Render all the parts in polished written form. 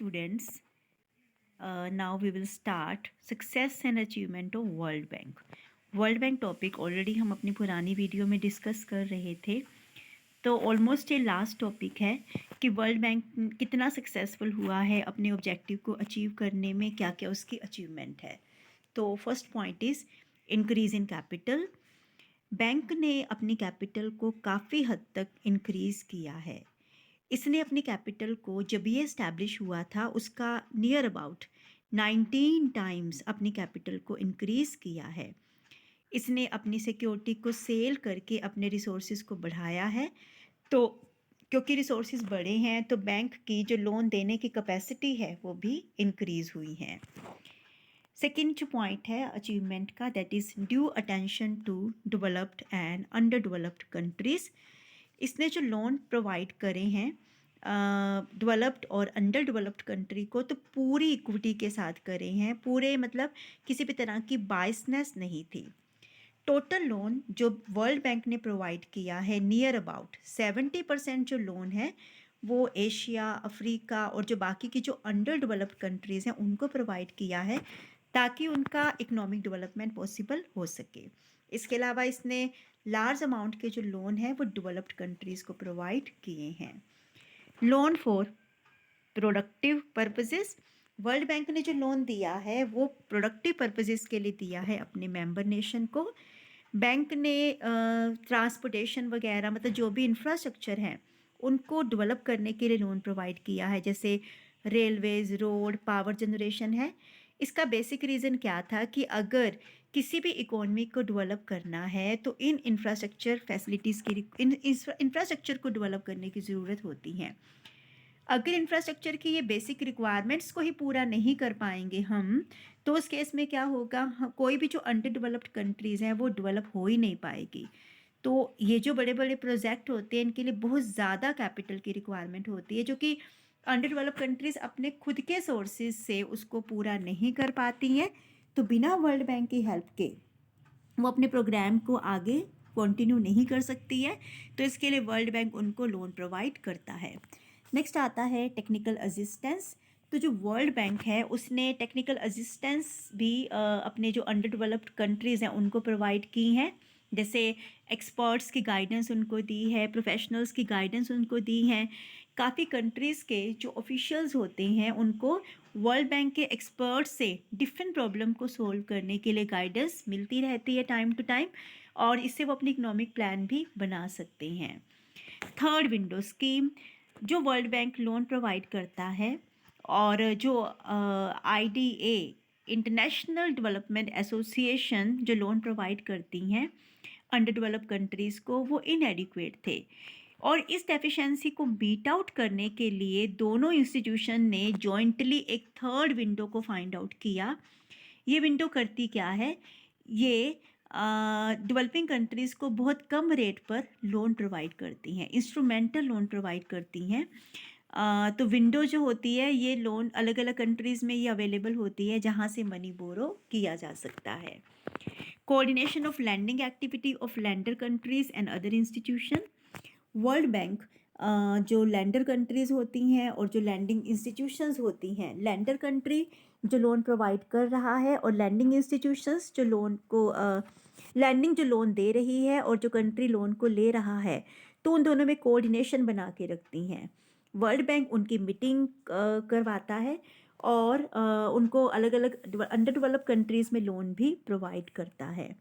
students, now we will start success and achievement of World Bank. World bank topic already हम अपनी पुरानी video में discuss कर रहे थे, तो ऑलमोस्ट ये लास्ट टॉपिक है कि वर्ल्ड बैंक कितना सक्सेसफुल हुआ है अपने ऑब्जेक्टिव को अचीव करने में, क्या क्या उसकी अचीवमेंट है। तो first point is increase in capital. Bank ने अपनी कैपिटल को काफ़ी हद तक इंक्रीज़ किया है। इसने अपनी कैपिटल को जब ये इस्टेब्लिश हुआ था उसका नियर अबाउट 19 टाइम्स अपनी कैपिटल को इंक्रीज़ किया है। इसने अपनी सिक्योरिटी को सेल करके अपने रिसोर्सेज को बढ़ाया है। तो क्योंकि रिसोर्सेज बड़े हैं तो बैंक की जो लोन देने की कैपेसिटी है वो भी इंक्रीज़ हुई है। सेकेंड जो पॉइंट है अचीवमेंट का, that is due attention to developed and underdeveloped countries. इसने जो लोन प्रोवाइड करे हैं डेवलप्ड और अंडर डेवलप्ड कंट्री को, तो पूरी इक्विटी के साथ करे हैं, पूरे मतलब किसी भी तरह की बायसनेस नहीं थी। टोटल लोन जो वर्ल्ड बैंक ने प्रोवाइड किया है, नियर अबाउट 70% जो लोन है वो एशिया, अफ्रीका और जो बाकी की जो अंडर डेवलप्ड कंट्रीज़ हैं उनको प्रोवाइड किया है ताकि उनका इकोनॉमिक डेवलपमेंट पॉसिबल हो सके। इसके अलावा इसने लार्ज अमाउंट के जो लोन हैं वो डेवलप्ड कंट्रीज़ को प्रोवाइड किए हैं। Loan for productive purposes, world Bank ने जो लोन दिया है वो प्रोडक्टिव पर्पसेस के लिए दिया है अपने मेंबर नेशन को। बैंक ने ट्रांसपोर्टेशन वगैरह मतलब जो भी इंफ्रास्ट्रक्चर हैं उनको डेवलप करने के लिए लोन प्रोवाइड किया है, जैसे रेलवेज़, रोड, पावर जनरेशन है। इसका बेसिक रीज़न क्या था कि अगर किसी भी इकोनॉमी को डेवलप करना है तो इन इंफ्रास्ट्रक्चर फैसिलिटीज़ की इन इंफ्रास्ट्रक्चर को डेवलप करने की ज़रूरत होती है। अगर इंफ्रास्ट्रक्चर की ये बेसिक रिक्वायरमेंट्स को ही पूरा नहीं कर पाएंगे हम, तो उस केस में क्या होगा, कोई भी जो अंडर डेवलप्ड कंट्रीज़ हैं वो डेवलप हो ही नहीं पाएगी। तो ये जो बड़े बड़े प्रोजेक्ट होते हैं इनके लिए बहुत ज़्यादा कैपिटल की रिक्वायरमेंट होती है, जो कि अंडर डेवलप्ड कंट्रीज़ अपने खुद के सोर्सेज से उसको पूरा नहीं कर पाती हैं। तो बिना वर्ल्ड बैंक की हेल्प के वो अपने प्रोग्राम को आगे कंटिन्यू नहीं कर सकती है, तो इसके लिए वर्ल्ड बैंक उनको लोन प्रोवाइड करता है। नेक्स्ट आता है टेक्निकल असिस्टेंस। तो जो वर्ल्ड बैंक है उसने टेक्निकल असिस्टेंस भी अपने जो अंडर डेवलप्ड कंट्रीज़ हैं उनको प्रोवाइड की हैं, जैसे एक्सपर्ट्स की गाइडेंस उनको दी है, प्रोफेशनल्स की गाइडेंस उनको दी है। काफ़ी कंट्रीज़ के जो ऑफिशियल्स होते हैं उनको वर्ल्ड बैंक के एक्सपर्ट्स से डिफरेंट प्रॉब्लम को सोल्व करने के लिए गाइडेंस मिलती रहती है टाइम टू टाइम, और इससे वो अपनी इकोनॉमिक प्लान भी बना सकते हैं। थर्ड विंडो स्कीम, जो वर्ल्ड बैंक लोन प्रोवाइड करता है और जो IDA इंटरनेशनल डेवलपमेंट एसोसिएशन जो लोन प्रोवाइड करती हैं अंडर डेवलप्ड कंट्रीज़ को, वो इनएडिक्वेट थे। और इस डेफिशिएंसी को बीट आउट करने के लिए दोनों इंस्टीट्यूशन ने जॉइंटली एक थर्ड विंडो को फाइंड आउट किया। ये विंडो करती क्या है, ये डेवलपिंग कंट्रीज़ को बहुत कम रेट पर लोन प्रोवाइड करती हैं, इंस्ट्रूमेंटल लोन प्रोवाइड करती हैं। तो विंडो जो होती है ये लोन अलग अलग कंट्रीज़ में ये अवेलेबल होती है जहाँ से मनी बोरो किया जा सकता है। Coordination of lending activity of lender countries and other institution, world bank जो लैंडर कंट्रीज़ होती हैं और जो लैंडिंग इंस्टीट्यूशंस होती हैं, लैंडर कंट्री जो लोन प्रोवाइड कर रहा है और लैंडिंग इंस्टीट्यूशंस जो लोन को लैंडिंग जो लोन दे रही है और जो कंट्री लोन को ले रहा है, तो उन दोनों में कोऑर्डिनेशन बना के रखती हैं। वर्ल्ड बैंक उनकी मीटिंग करवाता है और उनको अलग अलग अंडर डेवलप्ड कंट्रीज़ में लोन भी प्रोवाइड करता है।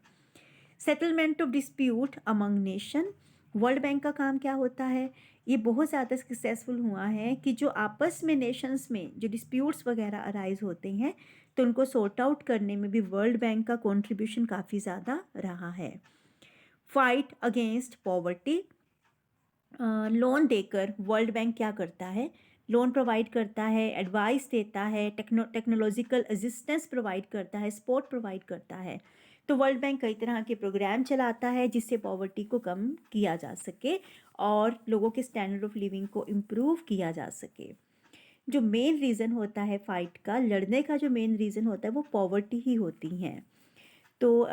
Settlement of dispute among nation, world bank का काम क्या होता है, ये बहुत ज़्यादा सक्सेसफुल हुआ है कि जो आपस में नेशंस में जो डिस्प्यूट्स वगैरह अराइज होते हैं तो उनको सॉर्ट आउट करने में भी वर्ल्ड बैंक का कंट्रीब्यूशन काफ़ी ज़्यादा रहा है। फाइट अगेंस्ट पॉवर्टी, लोन देकर वर्ल्ड बैंक क्या करता है, लोन प्रोवाइड करता है, एडवाइस देता है, टेक्नोलॉजिकल असिस्टेंस प्रोवाइड करता है, सपोर्ट प्रोवाइड करता है। तो वर्ल्ड बैंक कई तरह के प्रोग्राम चलाता है जिससे पॉवर्टी को कम किया जा सके और लोगों के स्टैंडर्ड ऑफ लिविंग को इम्प्रूव किया जा सके। जो मेन रीज़न होता है फाइट का, लड़ने का जो मेन रीज़न होता है वो पॉवर्टी ही होती है। तो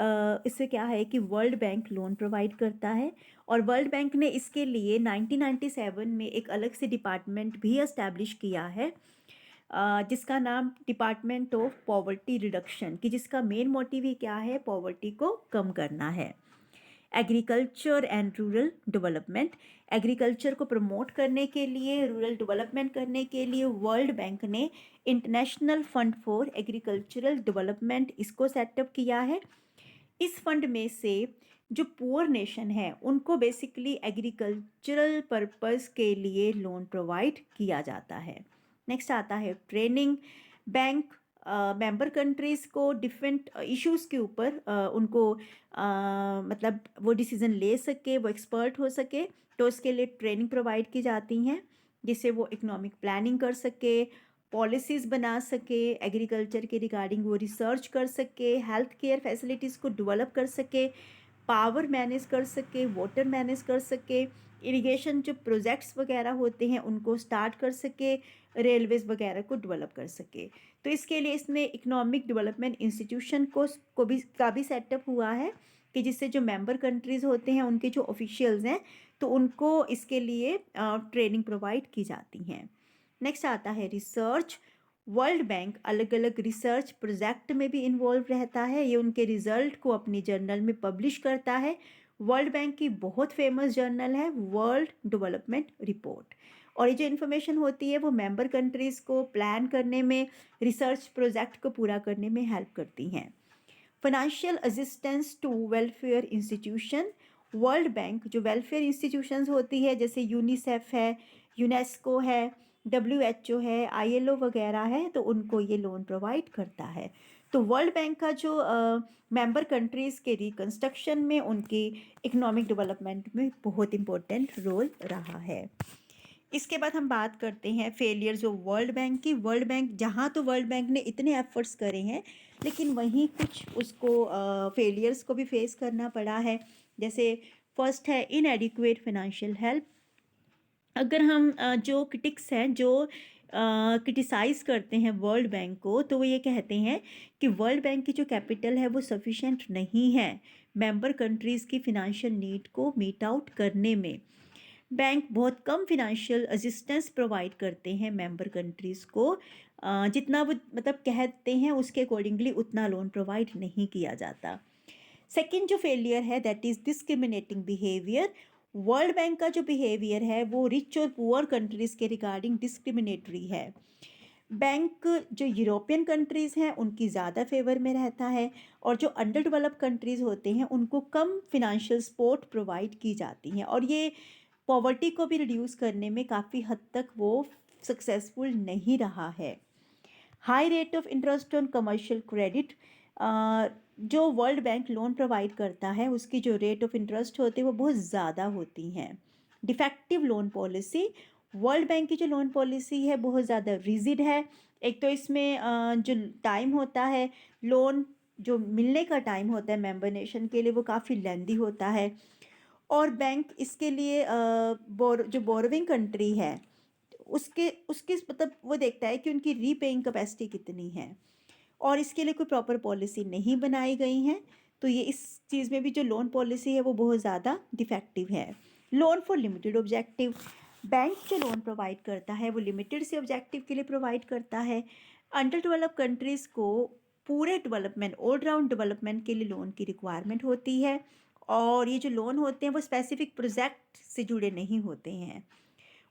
इससे क्या है कि वर्ल्ड बैंक लोन प्रोवाइड करता है और वर्ल्ड बैंक ने इसके लिए 1997 में एक अलग से डिपार्टमेंट भी एस्टैब्लिश किया है जिसका नाम डिपार्टमेंट ऑफ पॉवर्टी रिडक्शन, कि जिसका मेन मोटिव ही क्या है, पॉवर्टी को कम करना है। Agriculture and rural development, agriculture को प्रमोट करने के लिए, रूरल डेवलपमेंट करने के लिए वर्ल्ड बैंक ने international fund for agricultural development इसको सेटअप किया है। इस फंड में से जो पुअर नेशन है उनको बेसिकली एग्रीकल्चरल पर्पस के लिए लोन प्रोवाइड किया जाता है। नेक्स्ट आता है ट्रेनिंग। बैंक मेंबर कंट्रीज़ को डिफरेंट इश्यूज़ के ऊपर उनको मतलब वो डिसीज़न ले सके, वो एक्सपर्ट हो सके, तो उसके लिए ट्रेनिंग प्रोवाइड की जाती हैं, जिससे वो इकोनॉमिक प्लानिंग कर सके, पॉलिसीज़ बना सके, एग्रीकल्चर के रिगार्डिंग वो रिसर्च कर सके, हेल्थ केयर फैसिलिटीज़ को डेवलप कर सके, पावर मैनेज कर सके, वाटर मैनेज कर सके, इरिगेशन जो प्रोजेक्ट्स वगैरह होते हैं उनको स्टार्ट कर सके, रेलवेज़ वगैरह को डेवलप कर सके। तो इसके लिए इसमें इकोनॉमिक डेवलपमेंट इंस्टीट्यूशन का भी सेटअप हुआ है, कि जिससे जो मेंबर कंट्रीज़ होते हैं उनके जो ऑफिशियल्स हैं तो उनको इसके लिए ट्रेनिंग प्रोवाइड की जाती हैं। नेक्स्ट आता है रिसर्च। वर्ल्ड बैंक अलग अलग रिसर्च प्रोजेक्ट में भी इन्वॉल्व रहता है, ये उनके रिजल्ट को अपनी जर्नल में पब्लिश करता है। वर्ल्ड बैंक की बहुत फेमस जर्नल है वर्ल्ड डेवलपमेंट रिपोर्ट, और ये जो इन्फॉर्मेशन होती है वो मेंबर कंट्रीज़ को प्लान करने में, रिसर्च प्रोजेक्ट को पूरा करने में हेल्प करती हैं। Financial assistance to welfare institution, world bank जो वेलफेयर इंस्टीट्यूशंस होती है जैसे यूनिसेफ है, यूनेस्को है, WHO है, ILO वगैरह है, तो उनको ये लोन प्रोवाइड करता है। तो वर्ल्ड बैंक का जो मेंबर कंट्रीज़ के रिकंस्ट्रक्शन में, उनकी इकोनॉमिक डेवलपमेंट में बहुत इम्पोर्टेंट रोल रहा है। इसके बाद हम बात करते हैं फेलियर्स ऑफ वर्ल्ड बैंक की। वर्ल्ड बैंक जहाँ तो वर्ल्ड बैंक ने इतने एफर्ट्स करे हैं, लेकिन वहीं कुछ उसको फेलियर्स को भी फेस करना पड़ा है। जैसे फर्स्ट है इनएडिक्वेट फाइनेंशियल हेल्प। अगर हम जो क्रिटिक्स हैं जो क्रिटिसाइज़ करते हैं वर्ल्ड बैंक को, तो वो ये कहते हैं कि वर्ल्ड बैंक की जो कैपिटल है वो सफिशेंट नहीं है मेंबर कंट्रीज़ की फिनेंशियल नीड को मीट आउट करने में। बैंक बहुत कम फिनेंशियल असिस्टेंस प्रोवाइड करते हैं मेंबर कंट्रीज़ को, जितना वो मतलब कहते हैं उसके अकॉर्डिंगली उतना लोन प्रोवाइड नहीं किया जाता। सेकंड जो फेलियर है that is discriminating behaviour. World bank का जो बिहेवियर है वो रिच और पुअर कंट्रीज़ के रिगार्डिंग डिस्क्रिमिनेटरी है। बैंक जो यूरोपियन कंट्रीज़ हैं उनकी ज़्यादा फेवर में रहता है, और जो अंडर डेवलप कंट्रीज़ होते हैं उनको कम फिनेंशियल सपोर्ट प्रोवाइड की जाती हैं, और ये पॉवर्टी को भी रिड्यूस करने में काफ़ी हद तक वो सक्सेसफुल नहीं रहा है। High rate of interest on commercial credit, जो वर्ल्ड बैंक लोन प्रोवाइड करता है उसकी जो रेट ऑफ इंटरेस्ट होती है वो बहुत ज़्यादा होती हैं। Defective loan policy, world bank की जो लोन पॉलिसी है बहुत ज़्यादा रिजिड है। एक तो इसमें जो टाइम होता है, लोन जो मिलने का टाइम होता है मेंबर नेशन के लिए वो काफ़ी लेंदी होता है, और बैंक इसके लिए जो बोरोविंग कंट्री है उसके उसके मतलब वो देखता है कि उनकी रीपेइंग कैपेसिटी कितनी है, और इसके लिए कोई प्रॉपर पॉलिसी नहीं बनाई गई है। तो ये इस चीज़ में भी जो लोन पॉलिसी है वो बहुत ज़्यादा डिफेक्टिव है। Loan for limited objective, bank जो लोन प्रोवाइड करता है वो लिमिटेड से ऑब्जेक्टिव के लिए प्रोवाइड करता है। अंडर डेवलप कंट्रीज़ को पूरे डेवलपमेंट, ऑल राउंड डेवलपमेंट के लिए लोन की रिक्वायरमेंट होती है, और ये जो लोन होते हैं वो स्पेसिफिक प्रोजेक्ट से जुड़े नहीं होते हैं।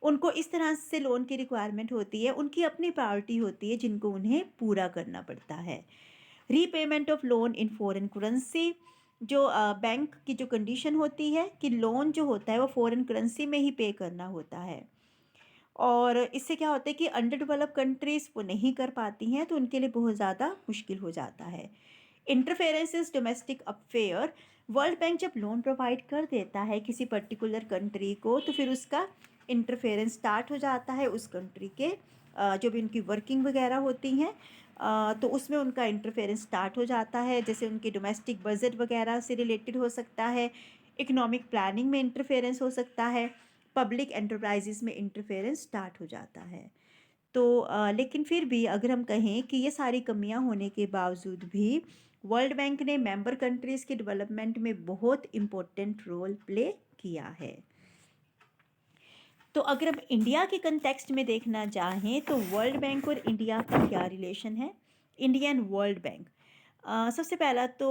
उनको इस तरह से लोन की रिक्वायरमेंट होती है, उनकी अपनी प्रायोरिटी होती है जिनको उन्हें पूरा करना पड़ता है। Repayment of loan in foreign currency, जो बैंक की जो कंडीशन होती है कि लोन जो होता है वो फॉरेन करेंसी में ही पे करना होता है, और इससे क्या होता है कि अंडर डेवलप कंट्रीज़ वो नहीं कर पाती हैं, तो उनके लिए बहुत ज़्यादा मुश्किल हो जाता है। Interferences domestic affair, world bank जब लोन प्रोवाइड कर देता है किसी पर्टिकुलर कंट्री को, तो फिर उसका इंटरफेरेंस स्टार्ट हो जाता है उस कंट्री के जो भी उनकी वर्किंग वगैरह होती हैं, तो उसमें उनका इंटरफेरेंस स्टार्ट हो जाता है। जैसे उनके डोमेस्टिक बजट वगैरह से रिलेटेड हो सकता है, इकोनॉमिक प्लानिंग में इंटरफेरेंस हो सकता है, पब्लिक एंटरप्राइजेस में इंटरफेरेंस स्टार्ट हो जाता है। तो लेकिन फिर भी अगर हम कहें कि ये सारी कमियां होने के बावजूद भी वर्ल्ड बैंक ने मेंबर कंट्रीज़ के डेवलपमेंट में बहुत इम्पोर्टेंट रोल प्ले किया है। तो अगर हम इंडिया के कंटेक्स्ट में देखना चाहें तो वर्ल्ड बैंक और इंडिया का क्या रिलेशन है? India and world bank. सबसे पहला तो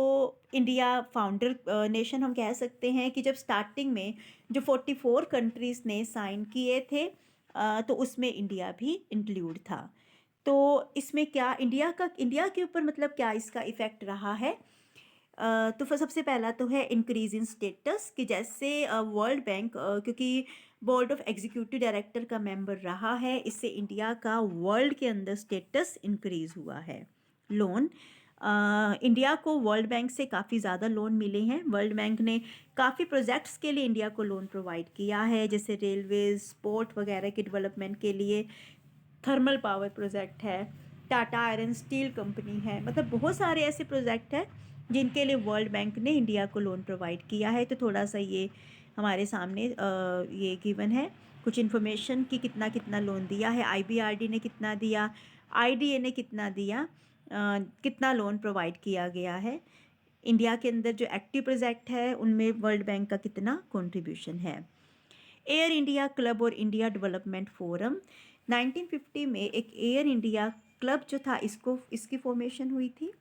इंडिया फाउंडर नेशन हम कह सकते हैं कि जब स्टार्टिंग में जो 44 कंट्रीज़ ने साइन किए थे, तो उसमें इंडिया भी इंक्लूड था। तो इसमें क्या इंडिया के ऊपर मतलब क्या इसका इफ़ेक्ट रहा है? तो फिर सबसे पहला तो है इंक्रीज इन स्टेटस, कि जैसे वर्ल्ड बैंक क्योंकि बोर्ड ऑफ एग्जीक्यूटिव डायरेक्टर का मेंबर रहा है, इससे इंडिया का वर्ल्ड के अंदर स्टेटस इंक्रीज हुआ है। लोन, इंडिया को वर्ल्ड बैंक से काफ़ी ज़्यादा लोन मिले हैं। वर्ल्ड बैंक ने काफ़ी प्रोजेक्ट्स के लिए इंडिया को लोन प्रोवाइड किया है, जैसे रेलवेज, पोर्ट वगैरह के डेवलपमेंट के लिए, थर्मल पावर प्रोजेक्ट है, टाटा आयरन स्टील कंपनी है, मतलब बहुत सारे ऐसे प्रोजेक्ट हैं जिनके लिए वर्ल्ड बैंक ने इंडिया को लोन प्रोवाइड किया है। तो थोड़ा सा ये हमारे सामने ये गिवन है कुछ इन्फॉर्मेशन कि कितना कितना लोन दिया है, आईबीआरडी ने कितना दिया, आईडीए ने कितना दिया, कितना लोन प्रोवाइड किया गया है। इंडिया के अंदर जो एक्टिव प्रोजेक्ट है उनमें वर्ल्ड बैंक का कितना कंट्रीब्यूशन है। एयर इंडिया क्लब और इंडिया डेवलपमेंट फोरम, 1950 में एक एयर इंडिया क्लब जो था इसकी फॉर्मेशन हुई थी,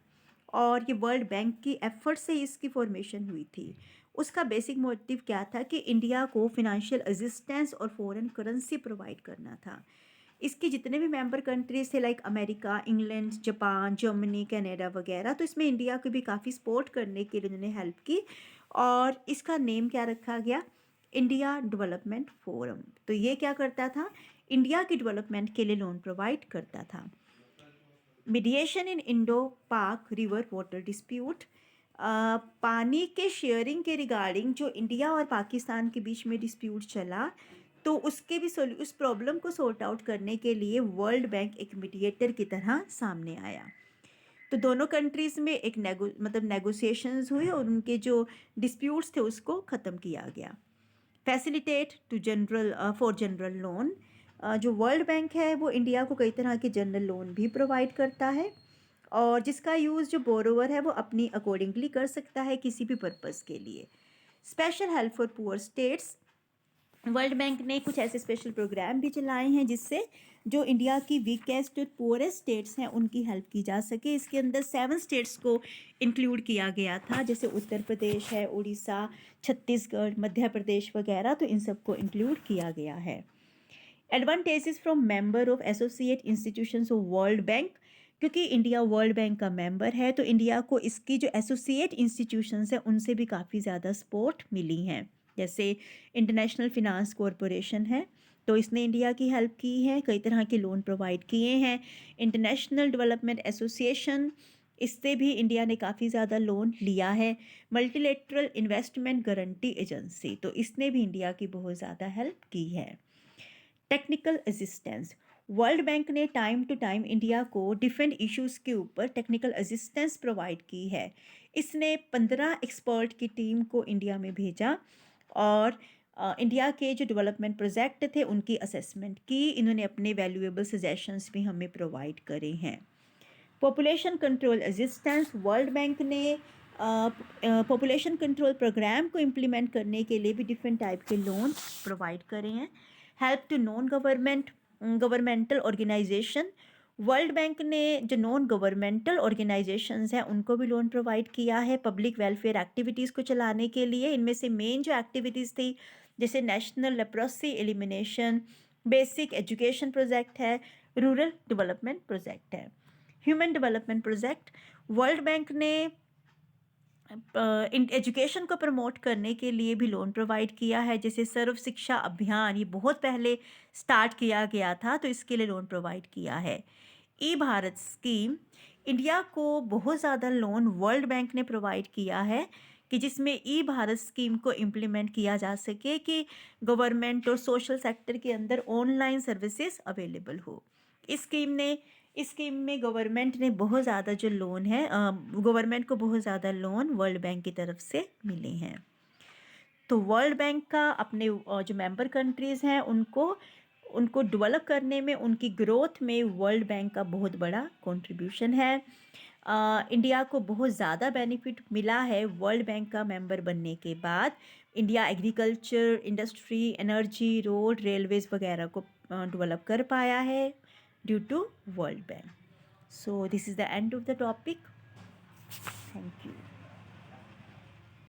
और ये वर्ल्ड बैंक की एफर्ट से इसकी फॉर्मेशन हुई थी। उसका बेसिक मोटिव क्या था कि इंडिया को फिनेंशियल असिस्टेंस और फॉरेन करेंसी प्रोवाइड करना था। इसके जितने भी मेंबर कंट्रीज थे like America, England, Japan, Germany, Canada वगैरह, तो इसमें इंडिया को भी काफ़ी सपोर्ट करने के लिए उन्होंने हेल्प की, और इसका नेम क्या रखा गया? India development forum. तो ये क्या करता था? इंडिया की डेवलपमेंट के लिए लोन प्रोवाइड करता था। मीडिएशन इन इंडो पाक रिवर वाटर डिस्प्यूट, पानी के शेयरिंग के रिगार्डिंग जो इंडिया और पाकिस्तान के बीच में डिस्प्यूट चला, तो उसके भी उस प्रॉब्लम को सॉर्ट आउट करने के लिए वर्ल्ड बैंक एक मीडिएटर की तरह सामने आया। तो दोनों कंट्रीज़ में एक नेगोशिएशंस हुए और उनके जो डिस्प्यूट्स थे उसको ख़त्म किया गया। Facilitate to general for general loan, जो वर्ल्ड बैंक है वो इंडिया को कई तरह के जनरल लोन भी प्रोवाइड करता है, और जिसका यूज़ जो बोरोवर है वो अपनी अकॉर्डिंगली कर सकता है किसी भी पर्पज़ के लिए। Special help for poor states, world Bank ने कुछ ऐसे स्पेशल प्रोग्राम भी चलाए हैं जिससे जो इंडिया की वीकेस्ट और पुअरेस्ट स्टेट्स हैं उनकी हेल्प की जा सके। इसके अंदर 7 स्टेट्स को इंक्लूड किया गया था, जैसे उत्तर प्रदेश है, उड़ीसा, छत्तीसगढ़, मध्य प्रदेश वगैरह, तो इन सबको इंक्लूड किया गया है। Advantages from member of associate institutions of world bank, क्योंकि इंडिया वर्ल्ड बैंक का मेंबर है तो इंडिया को इसकी जो एसोसिएट इंस्टीट्यूशंस हैं उनसे भी काफ़ी ज़्यादा सपोर्ट मिली हैं। जैसे इंटरनेशनल फिनांस कॉरपोरेशन है, तो इसने इंडिया की हेल्प की है, कई तरह के लोन प्रोवाइड किए हैं। इंटरनेशनल डेवलपमेंट एसोसिएशन, इससे भी इंडिया ने काफ़ी ज़्यादा लोन लिया है। मल्टीलेटरल इन्वेस्टमेंट गारंटी एजेंसी, तो इसने भी इंडिया की बहुत ज़्यादा हेल्प की है। टेक्निकल असिस्टेंस, वर्ल्ड बैंक ने टाइम टू टाइम इंडिया को डिफरेंट इश्यूज़ के ऊपर टेक्निकल असिस्टेंस प्रोवाइड की है। इसने 15 एक्सपर्ट की टीम को इंडिया में भेजा और इंडिया के जो डेवलपमेंट प्रोजेक्ट थे उनकी असेसमेंट की। इन्होंने अपने वैल्यूएबल सजेशंस भी हमें प्रोवाइड करे हैं। Population control assistance, World Bank ने पॉपुलेशन कंट्रोल प्रोग्राम को इम्प्लीमेंट करने के लिए भी डिफरेंट टाइप के लोन प्रोवाइड करे हैं। Help to non governmental organisation, World Bank ने जो नॉन गवर्नमेंटल ऑर्गेनाइजेशंस हैं उनको भी लोन प्रोवाइड किया है पब्लिक वेलफेयर एक्टिविटीज़ को चलाने के लिए। इनमें से मेन जो एक्टिविटीज़ थी जैसे national leprosy elimination, basic education project है, रूरल डेवलपमेंट प्रोजेक्ट है। Human development project, world Bank ने एजुकेशन को प्रमोट करने के लिए भी लोन प्रोवाइड किया है, जैसे सर्व शिक्षा अभियान, ये बहुत पहले स्टार्ट किया गया था तो इसके लिए लोन प्रोवाइड किया है। ई भारत स्कीम, इंडिया को बहुत ज़्यादा लोन वर्ल्ड बैंक ने प्रोवाइड किया है कि जिसमें ई भारत स्कीम को इम्प्लीमेंट किया जा सके कि गवर्नमेंट और सोशल सेक्टर के अंदर ऑनलाइन सर्विसेज अवेलेबल हो। इस स्कीम में गवर्नमेंट ने बहुत ज़्यादा जो लोन है, गवर्नमेंट को बहुत ज़्यादा लोन वर्ल्ड बैंक की तरफ से मिले हैं। तो वर्ल्ड बैंक का अपने जो मेंबर कंट्रीज़ हैं उनको डेवलप करने में, उनकी ग्रोथ में वर्ल्ड बैंक का बहुत बड़ा कंट्रीब्यूशन है। इंडिया को बहुत ज़्यादा बेनिफिट मिला है वर्ल्ड बैंक का मेंबर बनने के बाद। India agriculture, industry, energy, road, railways वगैरह को डेवलप कर पाया है due to World Bank. So this is the end of the topic. Thank you.